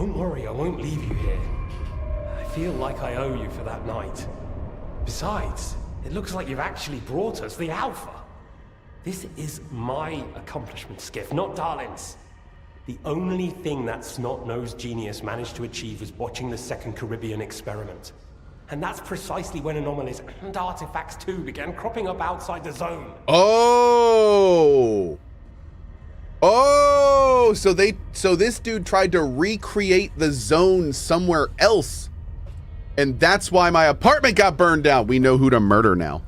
Don't worry, I won't leave you here. I feel like I owe you for that night. Besides, it looks like you've actually brought us the Alpha. This is my accomplishment, Skiff, not Dalin's. The only thing that snot-nosed genius managed to achieve was watching the second Caribbean experiment. And that's precisely when anomalies and artifacts too began cropping up outside the zone. Oh! Oh! So this dude tried to recreate the zone somewhere else. And that's why my apartment got burned down. We know who to murder now.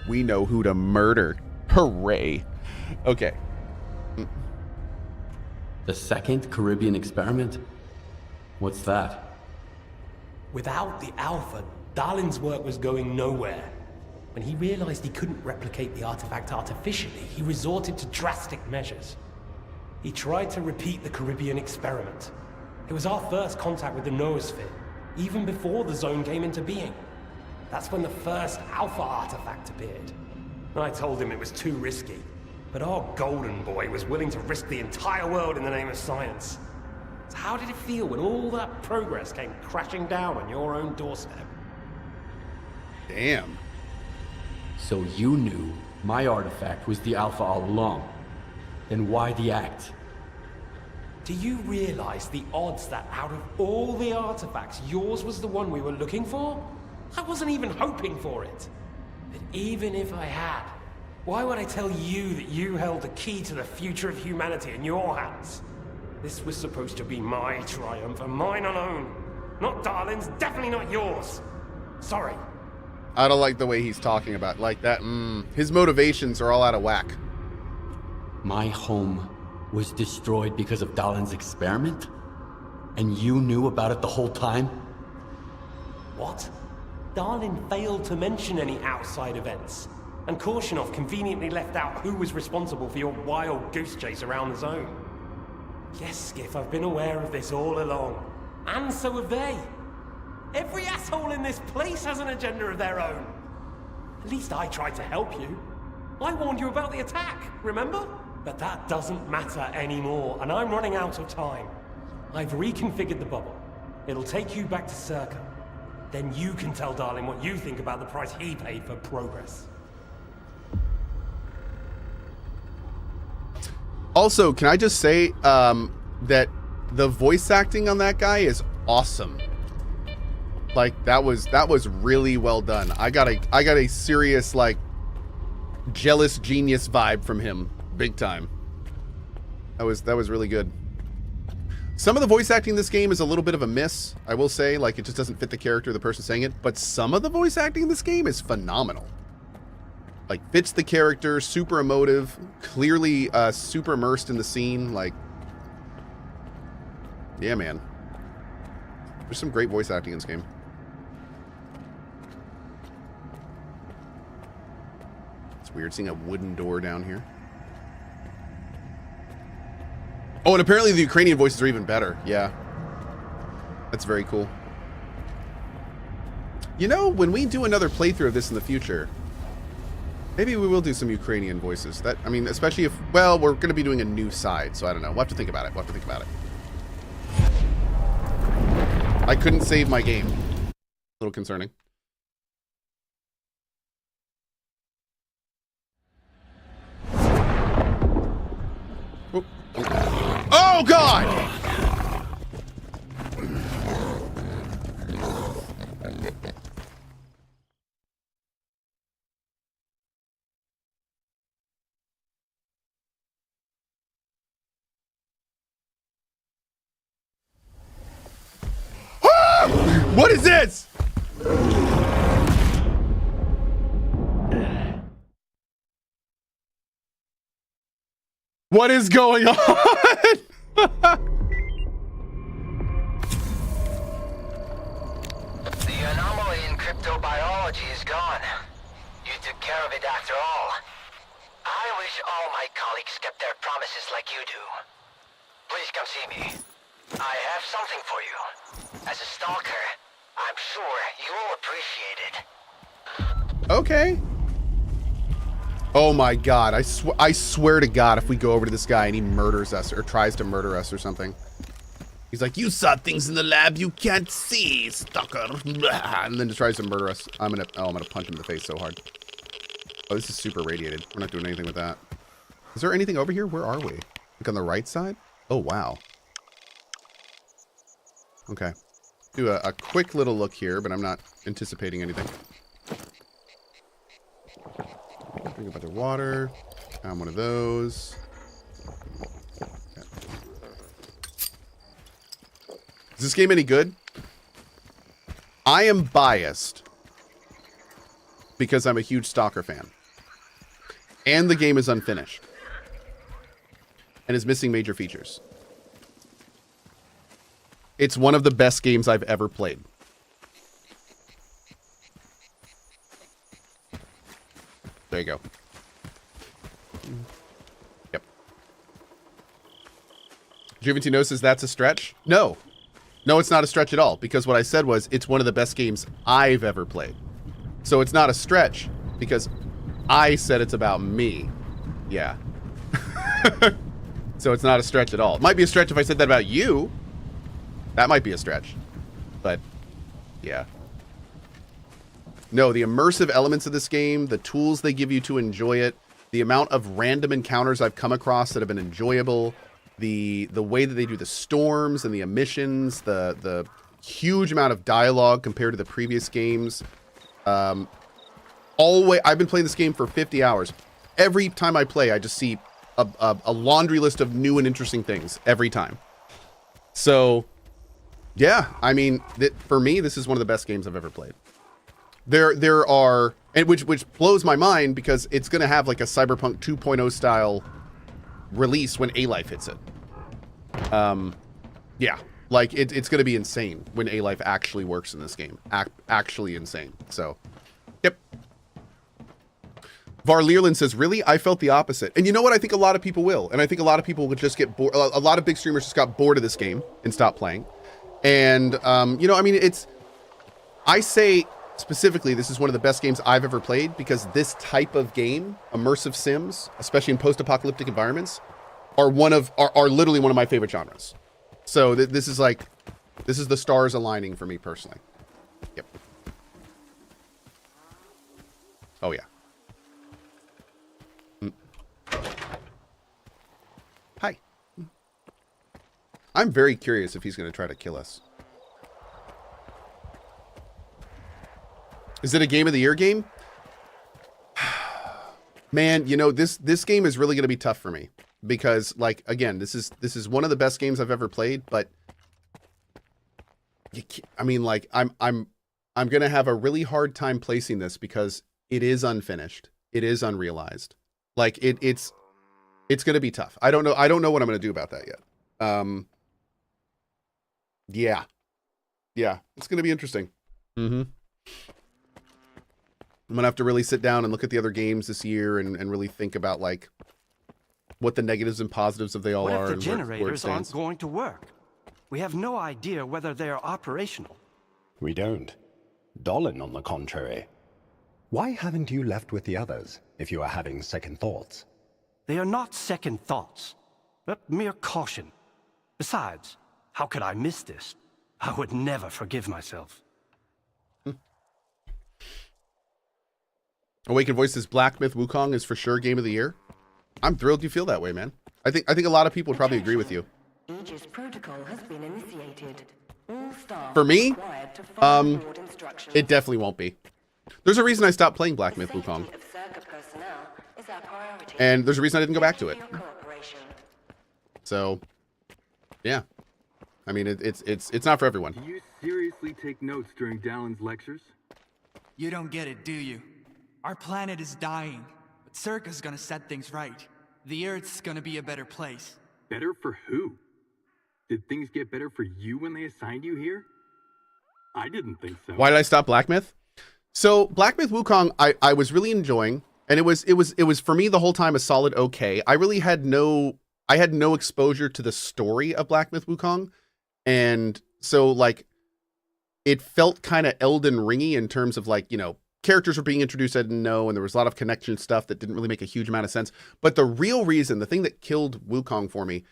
We know who to murder. Hooray. Okay. The second Caribbean experiment? What's that? Without the Alpha, Dalin's work was going nowhere. When he realized he couldn't replicate the artifact artificially, he resorted to drastic measures. He tried to repeat the Caribbean experiment. It was our first contact with the noosphere, even before the zone came into being. That's when the first Alpha artifact appeared. I told him it was too risky, but our golden boy was willing to risk the entire world in the name of science. So how did it feel when all that progress came crashing down on your own doorstep? Damn. So you knew my artifact was the Alpha all along. Then why the act? Do you realize the odds that out of all the artifacts, yours was the one we were looking for? I wasn't even hoping for it. But even if I had, why would I tell you that you held the key to the future of humanity in your hands? This was supposed to be my triumph and mine alone. Not Dalin's, definitely not yours. Sorry. I don't like the way he's talking about like that. His motivations are all out of whack. My home was destroyed because of Dalin's experiment? And you knew about it the whole time? What? Dalin failed to mention any outside events. And Korshunov conveniently left out who was responsible for your wild goose chase around the zone. Yes, Skiff, I've been aware of this all along. And so have they. Every asshole in this place has an agenda of their own. At least I tried to help you. I warned you about the attack, remember? But that doesn't matter anymore, and I'm running out of time. I've reconfigured the bubble. It'll take you back to S.T.A.L.K.E.R. Then you can tell Dalin what you think about the price he paid for progress. Also, can I just say that the voice acting on that guy is awesome. Like that was really well done. I got a serious like jealous genius vibe from him, big time. That was really good. Some of the voice acting in this game is a little bit of a miss, I will say. Like it just doesn't fit the character of the person saying it. But some of the voice acting in this game is phenomenal. Like fits the character, super emotive, clearly super immersed in the scene. Like, yeah, man. There's some great voice acting in this game. It's weird seeing a wooden door down here. Oh, and apparently the Ukrainian voices are even better. Yeah. That's very cool. You know, when we do another playthrough of this in the future, maybe we will do some Ukrainian voices. That, I mean, especially if, well, we're going to be doing a new side, so I don't know. We'll have to think about it. We'll have to think about it. I couldn't save my game. A little concerning. Oh, oh God! What is this? What is going on? The anomaly in cryptobiology is gone. You took care of it after all. I wish all my colleagues kept their promises like you do. Please come see me. I have something for you. As a stalker, I'm sure you'll appreciate it. Okay. Oh my God. I swear to God, if we go over to this guy and he murders us or tries to murder us or something. He's like, you saw things in the lab you can't see, stalker. And then just tries to murder us. I'm gonna punch him in the face so hard. Oh, this is super radiated. We're not doing anything with that. Is there anything over here? Where are we? Like on the right side? Oh, wow. Okay. Do a quick little look here, but I'm not anticipating anything. Drink a bunch of water. Found one of those. Okay. Is this game any good? I am biased because I'm a huge S.T.A.L.K.E.R fan. And the game is unfinished. And is missing major features. It's one of the best games I've ever played. There you go. Yep. Juventuno says that's a stretch. No. No, it's not a stretch at all. Because what I said was it's one of the best games I've ever played. So it's not a stretch because I said it's about me. Yeah. So it's not a stretch at all. It might be a stretch if I said that about you. That might be a stretch. But, yeah. No, the immersive elements of this game, the tools they give you to enjoy it, the amount of random encounters I've come across that have been enjoyable, the way that they do the storms and the emissions, the huge amount of dialogue compared to the previous games. I've been playing this game for 50 hours. Every time I play, I just see a laundry list of new and interesting things every time. So, yeah, I mean, for me, this is one of the best games I've ever played. There are, and which blows my mind because it's going to have like a Cyberpunk 2.0 style release when A-Life hits it. Yeah, like it's going to be insane when A-Life actually works in this game. Actually insane. So, yep. Var Learland says, really? I felt the opposite. And you know what? I think a lot of people will. And I think a lot of people would just get bored. A lot of big streamers just got bored of this game and stopped playing. And, you know, I mean, I say specifically, this is one of the best games I've ever played because this type of game, immersive sims, especially in post-apocalyptic environments, are literally one of my favorite genres. So this is the stars aligning for me personally. Yep. Oh, yeah. Hi. I'm very curious if he's going to try to kill us. Is it a Game of the Year game? Man, you know, this game is really going to be tough for me because, like, again, this is one of the best games I've ever played, but I mean, like, I'm going to have a really hard time placing this because it is unfinished. It is unrealized. Like it's going to be tough. I don't know what I'm going to do about that yet. Yeah, it's going to be interesting. Mm-hmm. I'm going to have to really sit down and look at the other games this year and really think about, like, what the negatives and positives of they all are. What if the generators aren't going to work? We have no idea whether they are operational. We don't. Dalin, on the contrary. Why haven't you left with the others, if you are having second thoughts? They are not second thoughts, but mere caution. Besides, how could I miss this? I would never forgive myself. Awakened Voice says Black Myth Wukong is for sure Game of the Year. I'm thrilled you feel that way, man. I think a lot of people would probably agree with you. Aegis protocol has been initiated. All staff for me, required to follow board instructions. it definitely won't be. There's a reason I stopped playing Black Myth Wukong. And there's a reason I didn't go back to it. So, yeah. I mean, it's not for everyone. Do you seriously take notes during Dalin's lectures? You don't get it, do you? Our planet is dying, but S.T.A.L.K.E.R's gonna set things right. The Earth's gonna be a better place. Better for who? Did things get better for you when they assigned you here? I didn't think so. Why did I stop Black Myth? So Black Myth Wukong, I was really enjoying, and it was for me the whole time a solid okay. I really had no exposure to the story of Black Myth Wukong, and so like it felt kind of Elden Ringy in terms of like, you know, characters were being introduced I didn't know, and there was a lot of connection stuff that didn't really make a huge amount of sense. But the real reason, the thing that killed Wukong for me,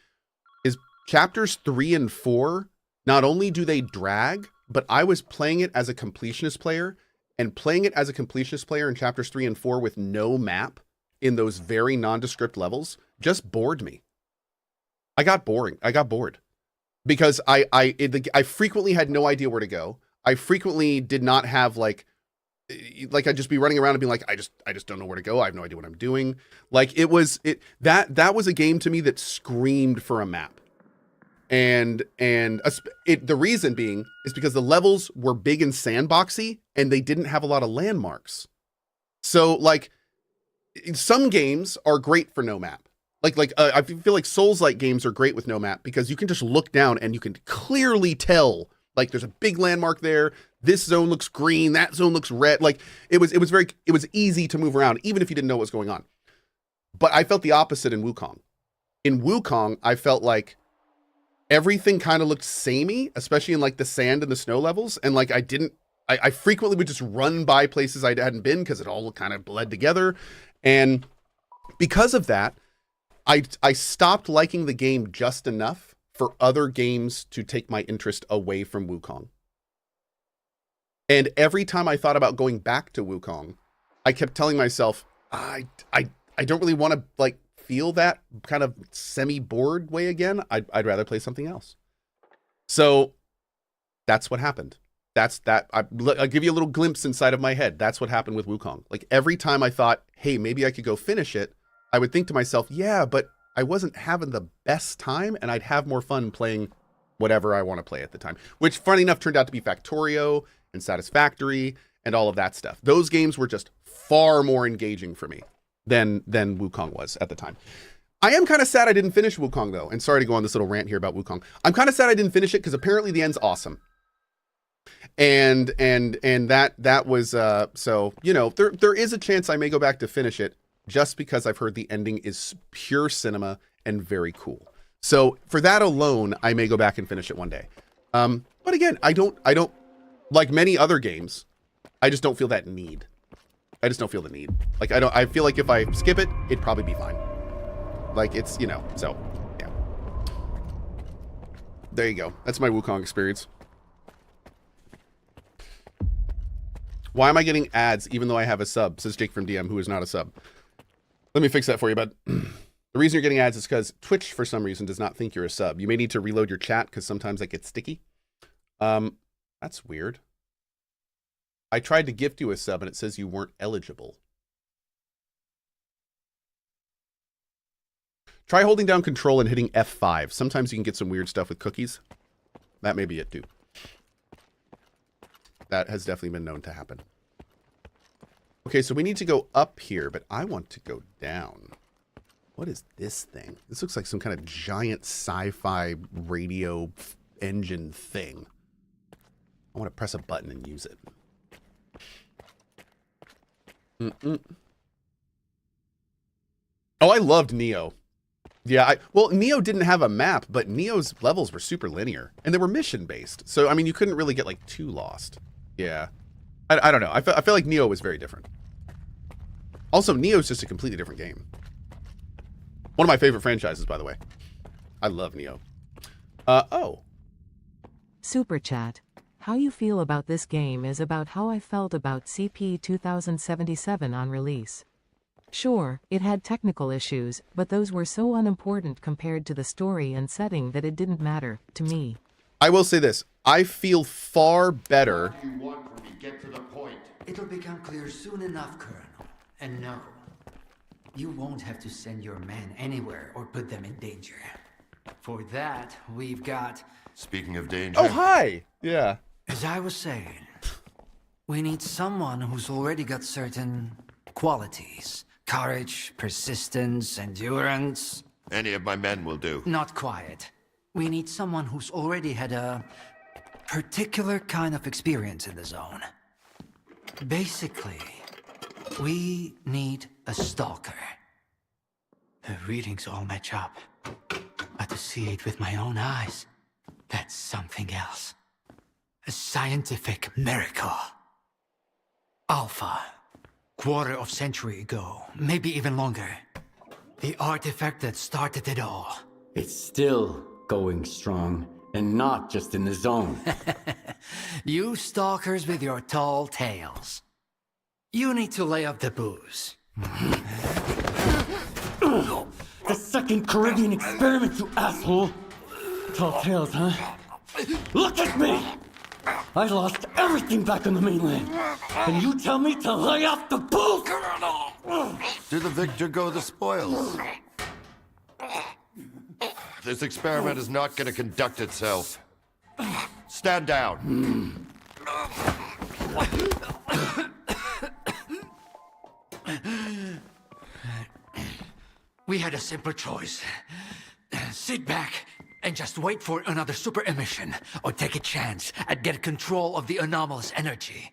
is chapters 3 and 4, not only do they drag, but I was playing it as a completionist player, and playing it as a completionist player in chapters 3 and 4 with no map in those very nondescript levels just bored me. I got bored because I frequently had no idea where to go. I frequently did not have like I'd just be running around and being like, I just don't know where to go. I have no idea what I'm doing. Like that was a game to me that screamed for a map. And the reason being is because the levels were big and sandboxy and they didn't have a lot of landmarks. So like some games are great for no map. I feel like Souls-like games are great with no map because you can just look down and you can clearly tell, like, there's a big landmark there. This zone looks green. That zone looks red. Like it was easy to move around, even if you didn't know what was going on. But I felt the opposite in Wukong. In Wukong, I felt like everything kind of looked samey, especially in like the sand and the snow levels. And like I frequently would just run by places I hadn't been because it all kind of bled together. And because of that, I stopped liking the game just enough for other games to take my interest away from Wukong. And every time I thought about going back to Wukong, I kept telling myself, I don't really want to like feel that kind of semi-bored way again. I'd rather play something else. So that's what happened. I'll give you a little glimpse inside of my head. That's what happened with Wukong. Like every time I thought, hey, maybe I could go finish it, I would think to myself, yeah, but I wasn't having the best time and I'd have more fun playing whatever I want to play at the time, which funny enough turned out to be Factorio and Satisfactory and all of that stuff. Those games were just far more engaging for me than Wukong was at the time. I am kind of sad I didn't finish Wukong though. And sorry to go on this little rant here about Wukong. I'm kind of sad I didn't finish it because apparently the end's awesome. And that was, so, you know, there is a chance I may go back to finish it just because I've heard the ending is pure cinema and very cool. So for that alone, I may go back and finish it one day. But again, I don't like many other games. I just don't feel that need. I just don't feel the need. Like I feel like if I skip it, it'd probably be fine. Like it's, you know, so yeah. There you go. That's my Wukong experience. Why am I getting ads even though I have a sub? Says Jake from DM, who is not a sub. Let me fix that for you, bud. The reason you're getting ads is because Twitch, for some reason, does not think you're a sub. You may need to reload your chat because sometimes that gets sticky. That's weird. I tried to gift you a sub and it says you weren't eligible. Try holding down control and hitting F5. Sometimes you can get some weird stuff with cookies. That may be it too. That has definitely been known to happen. Okay, so we need to go up here, but I want to go down. What is this thing? This looks like some kind of giant sci-fi radio engine thing. I want to press a button and use it. Oh, I loved Neo. Yeah, well, Neo didn't have a map, but Neo's levels were super linear, and they were mission-based. So, I mean, you couldn't really get, like, too lost. Yeah. I don't know. I feel like Neo was very different. Also, Neo's just a completely different game. One of my favorite franchises, by the way. I love Neo. Oh. Super Chat. How you feel about this game is about how I felt about CP 2077 on release. Sure, it had technical issues, but those were so unimportant compared to the story and setting that it didn't matter, to me. I will say this. I feel far better. What do you want when we get to the point? It'll become clear soon enough, Colonel. And no, you won't have to send your men anywhere or put them in danger. For that, we've got... Speaking of danger... Oh, hi! Yeah. As I was saying, we need someone who's already got certain qualities. Courage, persistence, endurance. Any of my men will do. Not quiet. We need someone who's already had a particular kind of experience in the zone. Basically, we need a stalker. The readings all match up, but to see it with my own eyes, that's something else. A scientific miracle. Alpha. Quarter of century ago, maybe even longer. The artifact that started it all. It's still going strong, and not just in the zone. You stalkers with your tall tales. You need to lay off the booze. The second Caribbean experiment, you asshole! Tall tales, huh? Look at me! I lost everything back on the mainland. And you tell me to lay off the booze? To the victor go the spoils. This experiment is not going to conduct itself. Stand down. We had a simple choice. Sit back and just wait for another super emission, or take a chance at getting control of the anomalous energy.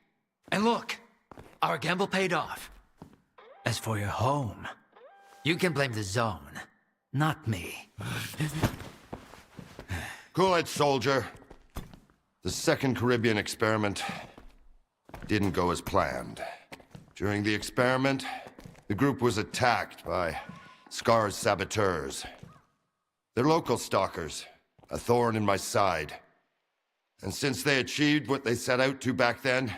And look, our gamble paid off. As for your home, you can blame the zone, not me. Cool it, soldier. The second Caribbean experiment didn't go as planned. During the experiment, the group was attacked by S.T.A.L.K.E.R's saboteurs. They're local stalkers, a thorn in my side. And since they achieved what they set out to back then,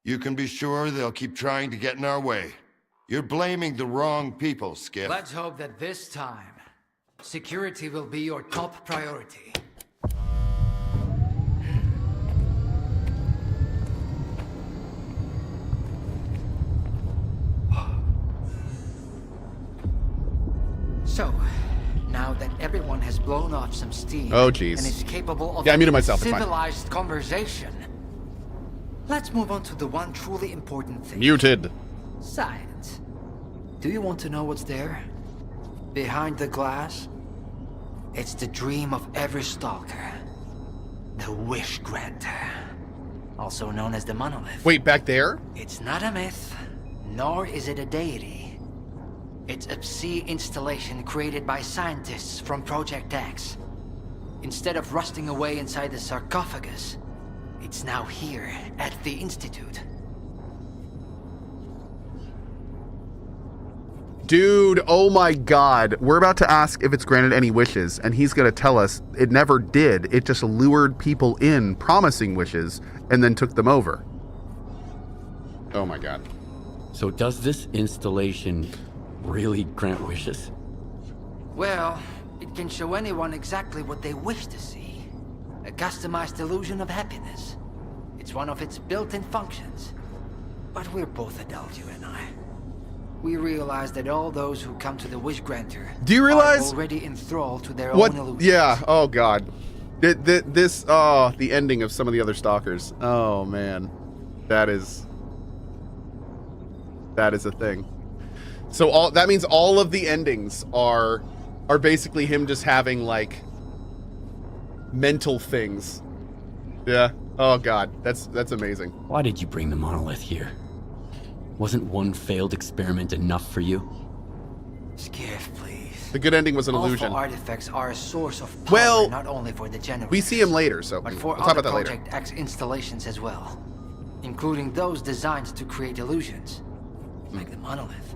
you can be sure they'll keep trying to get in our way. You're blaming the wrong people, Skip. Let's hope that this time, security will be your top priority. So, now that everyone has blown off some steam Oh, jeez. and is capable of Yeah, I muted myself. It's fine. civilized conversation, let's move on to the one truly important thing. Muted. Science. Do you want to know what's there? Behind the glass? It's the dream of every stalker. The wish granter. Also known as the Monolith. Wait, back there? It's not a myth, nor is it a deity. It's a sea installation created by scientists from Project X. Instead of rusting away inside the sarcophagus, it's now here at the Institute. Dude, oh my god. We're about to ask if it's granted any wishes, and he's gonna tell us it never did. It just lured people in, promising wishes, and then took them over. Oh my god. So does this installation really grant wishes? Well, it can show anyone exactly what they wish to see. A customized illusion of happiness. It's one of its built-in functions. But we're both adults, you and I. We realize that all those who come to the wish granter Do you realize are already enthralled to their what? own illusions. Yeah. Oh god. The ending of some of the other stalkers. Oh man, that is a thing. So that means all of the endings are basically him just having like mental things. Yeah. Oh god, that's amazing. Why did you bring the Monolith here? Wasn't one failed experiment enough for you? Skiff, please. The good ending was an illusion. Alpha artifacts are a source of power, Well, not only for the generators. We see him later, so but we'll for talk other about that later. Project X installations as well, including those designed to create illusions, like the Monolith.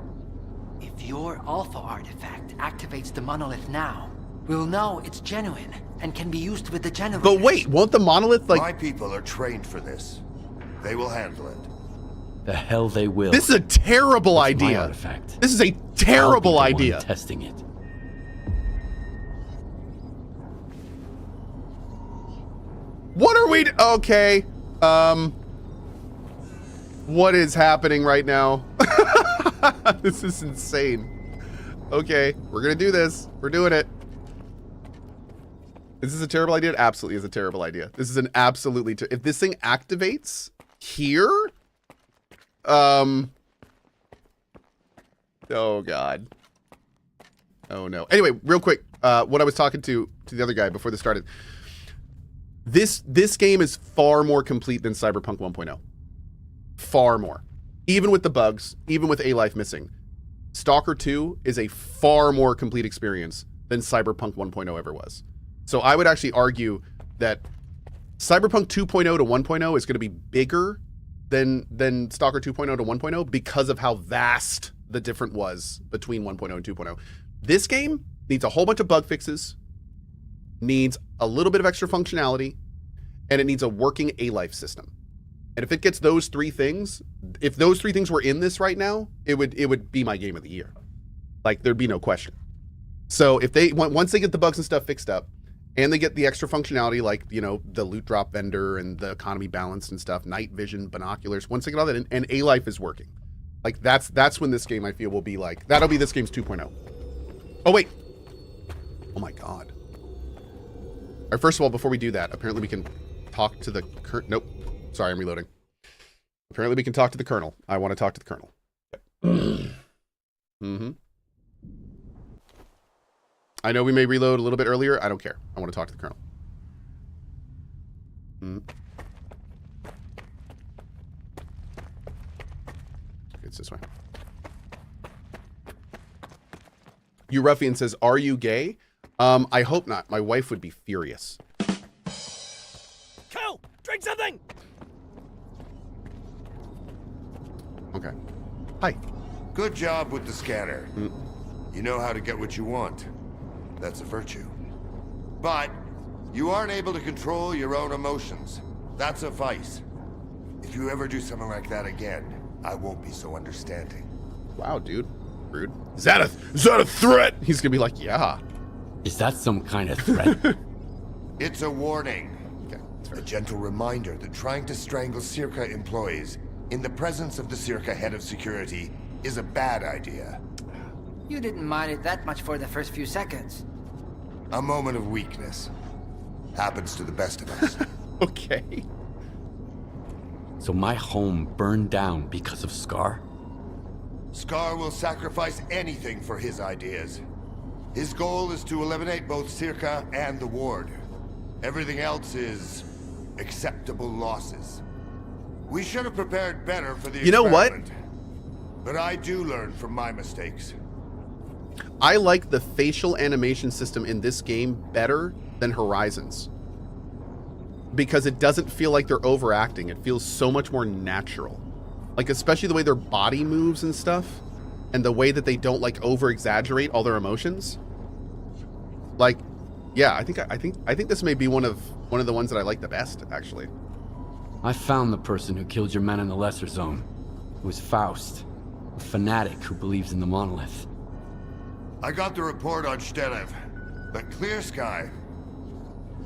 If your Alpha artifact activates the Monolith now, we'll know it's genuine and can be used with the generators. But wait, won't the Monolith like? My people are trained for this. They will handle it. The hell they will. This is a terrible It's my idea. artifact. This is a terrible I'll be the idea. one testing it. What are we? Okay. What is happening right now? This is insane. Okay, we're gonna do this. We're doing it. Is this a terrible idea? It absolutely is a terrible idea. This is an absolutely if this thing activates here, oh god. Oh no. Anyway, real quick, what I was talking to the other guy before this started. This game is far more complete than Cyberpunk 1.0. Far more. Even with the bugs, even with A Life missing. Stalker 2 is a far more complete experience than Cyberpunk 1.0 ever was. So I would actually argue that Cyberpunk 2.0 to 1.0 is going to be bigger than Stalker 2.0 to 1.0 because of how vast the difference was between 1.0 and 2.0. This game needs a whole bunch of bug fixes, needs a little bit of extra functionality, and it needs a working A-Life system. And if it gets those three things, if those three things were in this right now, it would be my game of the year. Like, there'd be no question. So if they, once they get the bugs and stuff fixed up, and they get the extra functionality like, you know, the loot drop vendor and the economy balance and stuff, night vision, binoculars, once they get all that in, and A-Life is working. Like, that's when this game, I feel, will be like, that'll be this game's 2.0. Oh, wait. Oh, my God. All right, first of all, before we do that, apparently we can talk to the... Nope. Sorry, I'm reloading. Apparently we can talk to the Colonel. I want to talk to the Colonel. Mm-hmm. I know we may reload a little bit earlier. I don't care. I want to talk to the Colonel. It's this way. You Ruffian says, are you gay? I hope not. My wife would be furious. Cohh, drink something! Okay. Hi. Good job with the scanner. You know how to get what you want. That's a virtue. But you aren't able to control your own emotions. That's a vice. If you ever do something like that again, I won't be so understanding. Wow, dude. Rude. Is that a threat? He's gonna be like, yeah. Is that some kind of threat? It's a warning. Okay, a gentle reminder that trying to strangle C.A.L.K.E.R employees in the presence of the C.A.L.K.E.R head of security is a bad idea. You didn't mind it that much for the first few seconds. A moment of weakness. Happens to the best of us. Okay. So my home burned down because of S.T.A.L.K.E.R? S.T.A.L.K.E.R will sacrifice anything for his ideas. His goal is to eliminate both C.A.L.K.E.R and the Ward. Everything else is acceptable losses. We should have prepared better for the experiment. You know what? But I do learn from my mistakes. I like the facial animation system in this game better than Horizon's. Because it doesn't feel like they're overacting. It feels so much more natural. Like, especially the way their body moves and stuff. And the way that they don't, like, over-exaggerate all their emotions. Like, yeah, I think this may be one of the ones that I like the best, actually. I found the person who killed your men in the Lesser Zone. It was Faust, a fanatic who believes in the Monolith. I got the report on S.T.A.L.K.E.R, but Clear Sky,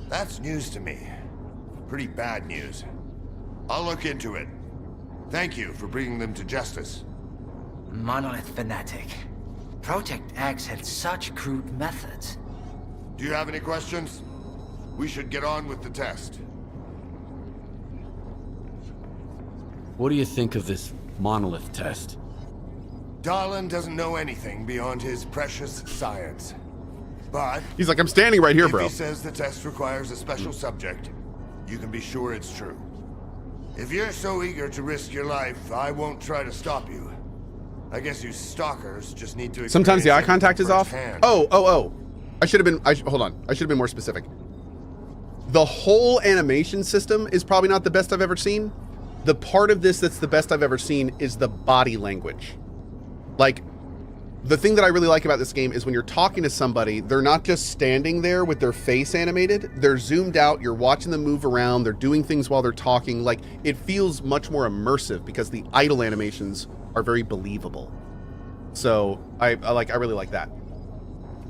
that's news to me. Pretty bad news. I'll look into it. Thank you for bringing them to justice. Monolith fanatic. Project X had such crude methods. Do you have any questions? We should get on with the test. What do you think of this Monolith test? Dalin doesn't know anything beyond his precious science. But he's like, I'm standing right here, bro. If he says the test requires a special subject, you can be sure it's true. If you're so eager to risk your life, I won't try to stop you. I guess you stalkers just need to. Sometimes the eye contact is off. Hand. Oh. I should have been. Hold on. I should have been more specific. The whole animation system is probably not the best I've ever seen. The part of this that's the best I've ever seen is the body language. Like, the thing that I really like about this game is when you're talking to somebody, they're not just standing there with their face animated. They're zoomed out. You're watching them move around. They're doing things while they're talking. Like, it feels much more immersive because the idle animations are very believable. So I really like that.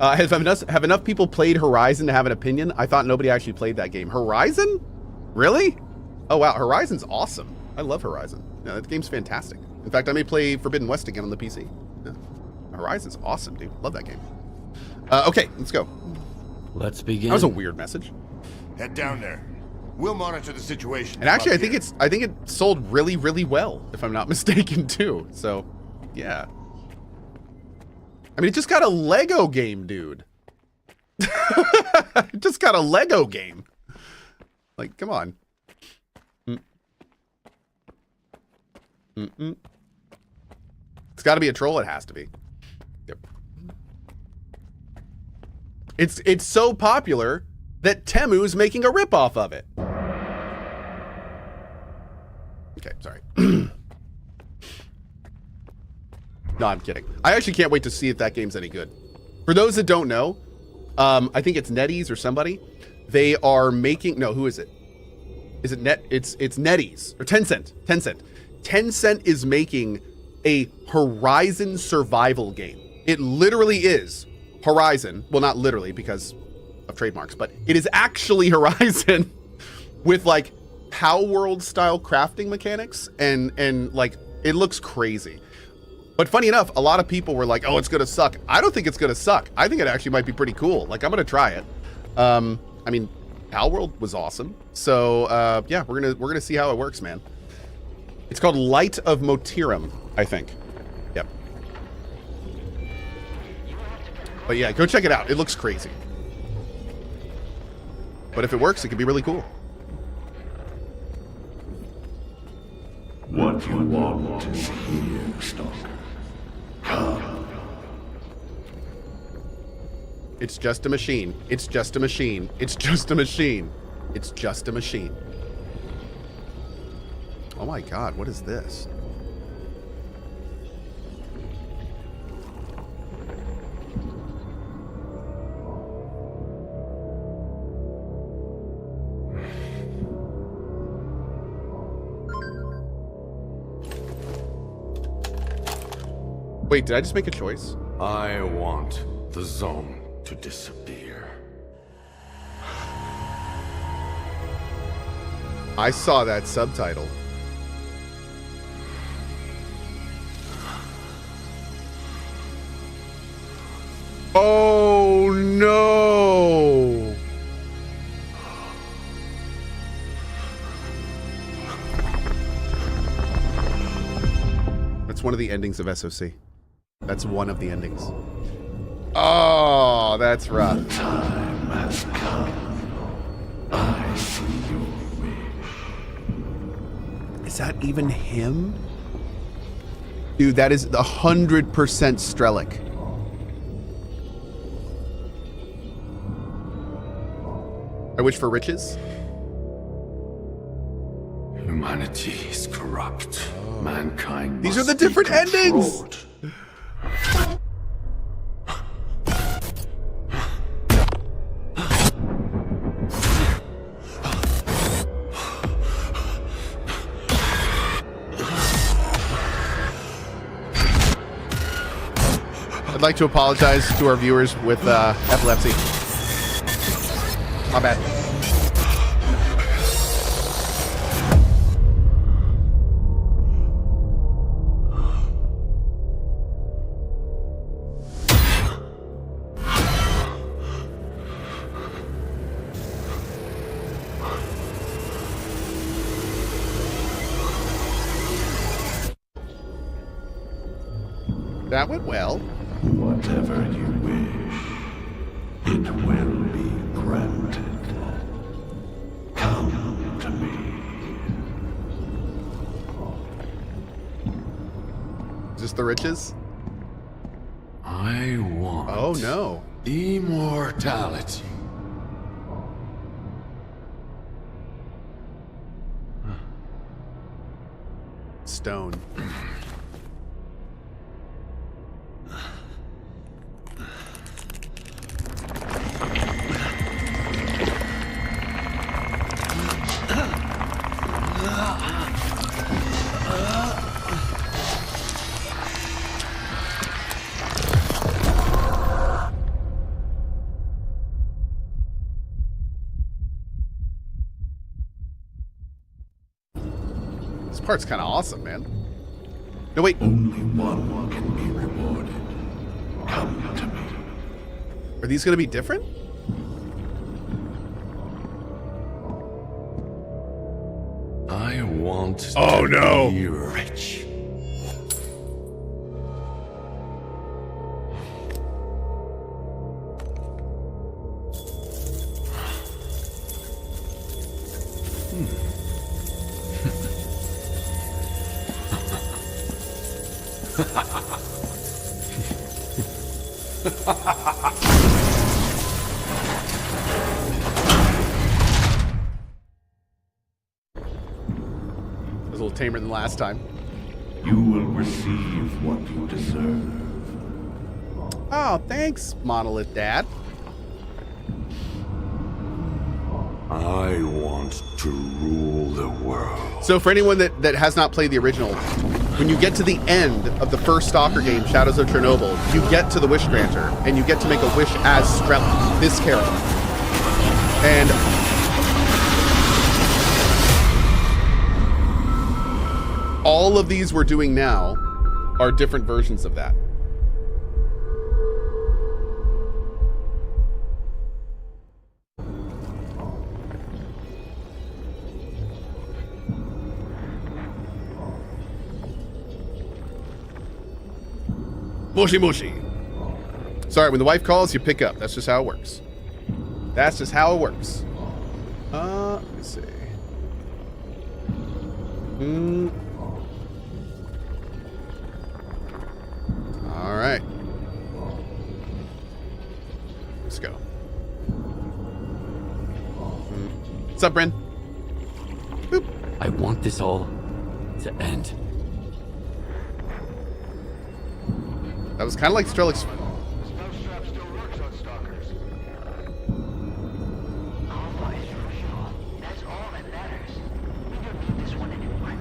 Have enough people played Horizon to have an opinion? I thought nobody actually played that game. Horizon? Really? Oh wow, Horizon's awesome. I love Horizon. Yeah, that game's fantastic. In fact, I may play Forbidden West again on the PC. Yeah. Horizon's awesome, dude. Love that game. Okay, let's go. Let's begin. That was a weird message. Head down there. We'll monitor the situation. And actually, I think it sold really, really well, if I'm not mistaken, too. So, yeah. I mean, it just got a Lego game, dude. It just got a Lego game. Like, come on. It's got to be a troll. It has to be. Yep. It's so popular that Temu's making a ripoff of it. Okay. Okay, sorry. No, I'm kidding. I actually can't wait to see if that game's any good. For those that don't know, I think it's NetEase or somebody. They are making, no, who is it? Is it it's NetEase or Tencent. Tencent is making a Horizon survival game. It literally is Horizon. Well, not literally because of trademarks, but it is actually Horizon with like Pow World style crafting mechanics and like it looks crazy. But funny enough, a lot of people were like, "Oh, it's gonna suck." I don't think it's gonna suck. I think it actually might be pretty cool. Like, I'm gonna try it. I mean, Pow World was awesome. So yeah, we're gonna see how it works, man. It's called Light of Motirum, I think. Yep. But yeah, go check it out. It looks crazy. But if it works, it could be really cool. What you want is here, Stalker. Come. It's just a machine. It's just a machine. It's just a machine. It's just a machine. Oh my god, what is this? Wait, did I just make a choice? I want the zone to disappear. I saw that subtitle. Oh no! That's one of the endings of SOC. That's one of the endings. Oh, that's rough. The time has come. I see your wish. Is that even him? Dude, that is 100% Strelick. I wish for riches. Humanity is corrupt. Mankind. These are the different endings. I'd like to apologize to our viewers with epilepsy. My bad. That went well. Whatever you wish, it will be granted. Come to me. Is this the riches? I want. Oh no. Immortality. Stone. This part's kind of awesome, man. No, wait. Only one can be rewarded. Come to me. Are these going to be different? I want to be rich. tamer than last time. You will receive what you deserve. Oh, thanks, Monolith Dad. I want to rule the world. So for anyone that has not played the original, when you get to the end of the first Stalker game, Shadows of Chernobyl, you get to the Wish Granter, and you get to make a wish as Strelok, this character. And all of these we're doing now are different versions of that. Mushy mushy. Sorry, when the wife calls, you pick up. That's just how it works. That's just how it works. Let me see. All right. Let's go. What's up, Bryn? Boop. I want this all to end. That was kind of like Strelok's. Snowstrap still works on stalkers. Alpha is crucial. That's all that matters. We don't need this one anymore.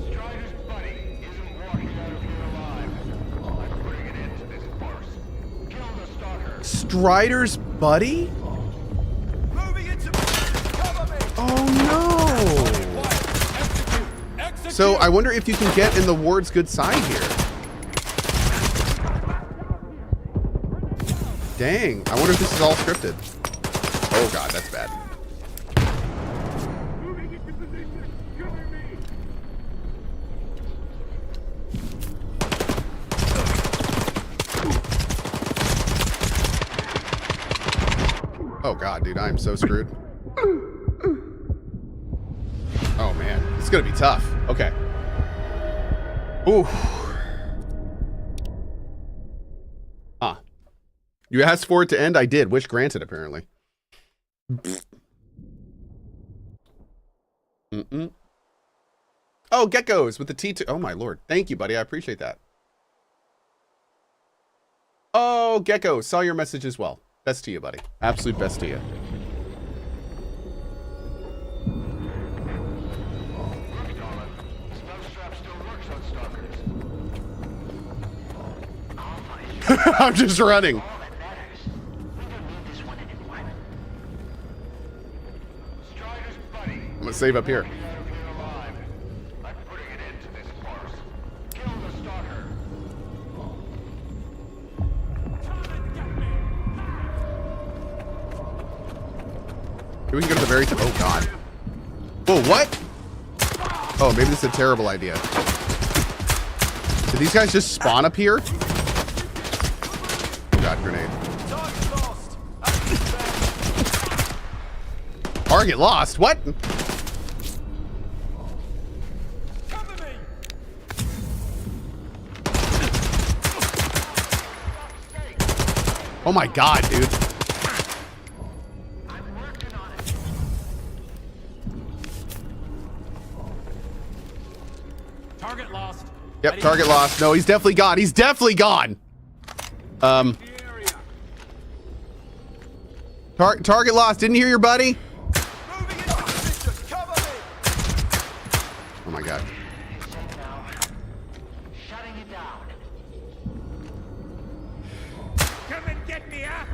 Strider's buddy isn't walking out of here alive. I'm putting an end to this farce. Kill the stalker. Strider's buddy? Moving into cover me. Oh no! So I wonder if you can get in the ward's good side here. Dang, I wonder if this is all scripted. Oh god, that's bad. Oh god, dude, I am so screwed. Oh man, it's gonna be tough. Okay. Ooh. Huh. You asked for it to end? I did. Wish granted, apparently. Oh, geckos with the T2. Oh my lord. Thank you, buddy. I appreciate that. Oh, Gecko, saw your message as well. Best to you, buddy. Absolute best to you. I'm just running. I'm gonna save up here. We can go to the very top. Oh god. Whoa, what? Oh, maybe this is a terrible idea. Did these guys just spawn up here? Oh god, grenade. Target lost. What? Oh my god, dude. Target lost. Yep, target lost. No, he's definitely gone. He's definitely gone. Target lost. Didn't hear your buddy? Oh my god. Shutting it down. Come and get me, huh?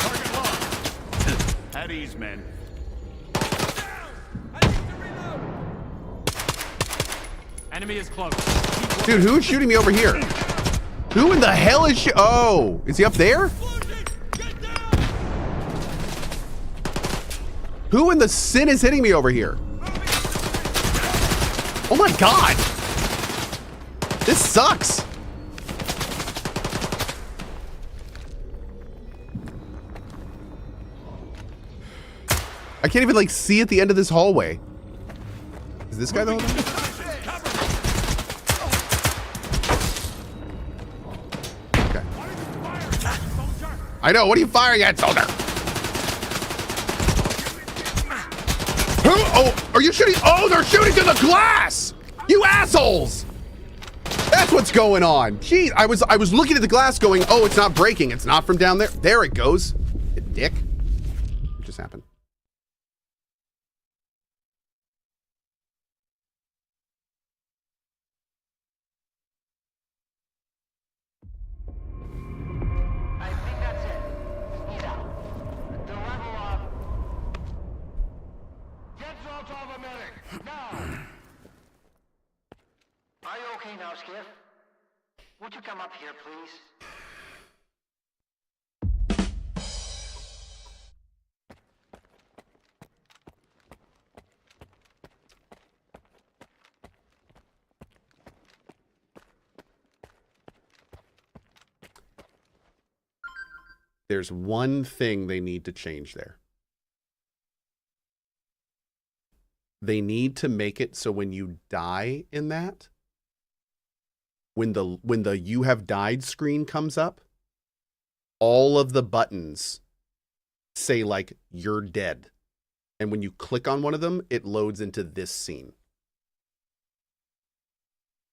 Target lost. At ease, men. Enemy is close. Dude, who's shooting me over here? Who in the hell is oh, is he up there? Who in the sin is hitting me over here? Oh my god. This sucks. I can't even like see at the end of this hallway. Is this guy the hallway? I know. What are you firing at, soldier? Oh, are you shooting? Oh, they're shooting through the glass! You assholes! That's what's going on. Jeez, I was looking at the glass going, oh, it's not breaking. It's not from down there. There it goes. You dick. What just happened? I think that's it. Speed out. The level of... Get salt off a medic! Now! Are you okay now, Skiff? Would you come up here, please? There's one thing they need to change there. They need to make it so when you die in that, when the you have died screen comes up, all of the buttons say like you're dead. And when you click on one of them, it loads into this scene.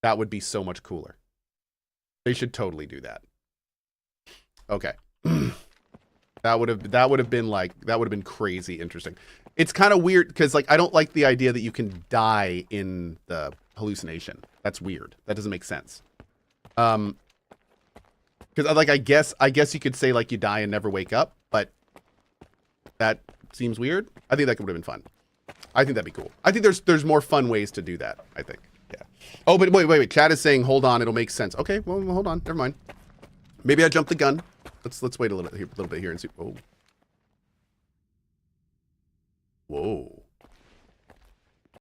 That would be so much cooler. They should totally do that. Okay. That would have been crazy interesting. It's kind of weird because like I don't like the idea that you can die in the hallucination. That's weird. That doesn't make sense. Because like I guess you could say like you die and never wake up, but that seems weird. I think that would have been fun. I think that'd be cool. I think there's more fun ways to do that. I think. Yeah. Oh, but wait. Chad is saying hold on, it'll make sense. Okay, well hold on. Never mind. Maybe I jumped the gun. Let's wait a little bit here and see. Whoa. Whoa.